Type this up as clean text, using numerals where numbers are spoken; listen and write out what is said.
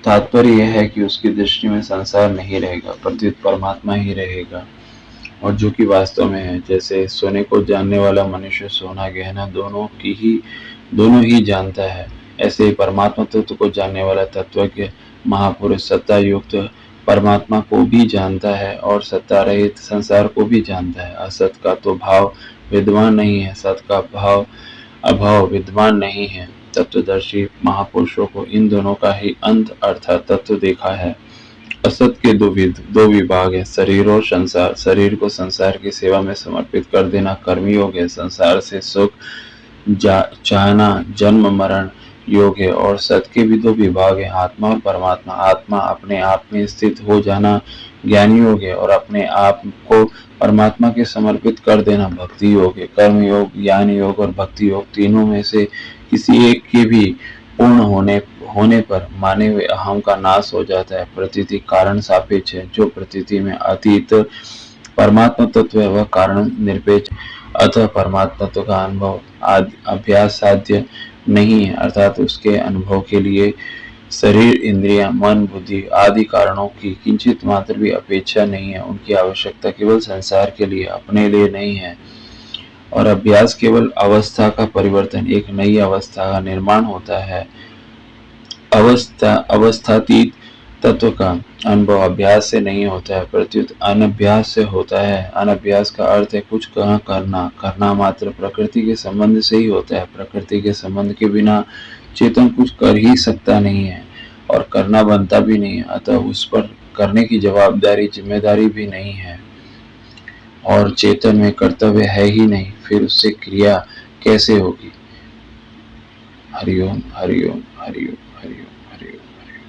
तात्पर्य यह है कि उसकी दृष्टि में संसार नहीं रहेगा, प्रत्युत परमात्मा ही रहेगा, और जो कि वास्तव में है। जैसे सोने को जानने वाला मनुष्य सोना गहना दोनों ही जानता है, ऐसे ही परमात्मा तत्व को जानने वाला तत्वज्ञ महापुरुष सत्ता युक्त परमात्मा को भी जानता है और सत्ता रहित संसार को भी जानता है। असत का तो भाव विद्वान नहीं है, सत का भाव अभाव विद्वान नहीं है। तत्वदर्शी महापुरुषों को इन दोनों का ही अंत अर्थात तत्व देखा है। असत के दो विभाग है, शरीर और संसार। शरीर को संसार की सेवा में समर्पित कर देना कर्मयोग है। संसार से सुख चाहना जन्म मरण योग है। और सत के भी दो विभाग है, आत्मा और परमात्मा। आत्मा अपने आप में स्थित हो जाना ज्ञान योग है, और अपने आप को परमात्मा के समर्पित कर देना भक्ति योग है। कर्म योग, ज्ञान योग और भक्ति योग तीनों में से किसी एक के भी पूर्ण होने पर माने हुए अहम का नाश हो जाता है। प्रतीति कारण सापेक्ष है, जो प्रतीति में अतीत परमात्मा तत्व है वह कारण निरपेक्ष, अतः परमात्मा तत्व का अनुभव अभ्यास साध्य नहीं है, अर्थात उसके अनुभव के लिए शरीर इंद्रियां मन बुद्धि आदि कारणों की किंचित मात्र भी अपेक्षा नहीं है। उनकी आवश्यकता केवल संसार के लिए, अपने लिए नहीं है। और अभ्यास केवल अवस्था का परिवर्तन, एक नई अवस्था का निर्माण होता है। अवस्थातीत तत्व का अनुभव अभ्यास से नहीं होता है, प्रत्युत अनभ्यास से होता है। अनभ्यास का अर्थ है कुछ करना मात्र प्रकृति के संबंध से ही होता है। प्रकृति के संबंध के बिना चेतन कुछ कर ही सकता नहीं है और करना बनता भी नहीं है, अतः उस पर करने की जवाबदारी जिम्मेदारी भी नहीं है। और चेतन में कर्तव्य है ही नहीं, फिर उससे क्रिया कैसे होगी। हरिओम हरिओम हरिओम हरिओम हरिओम हरिओम।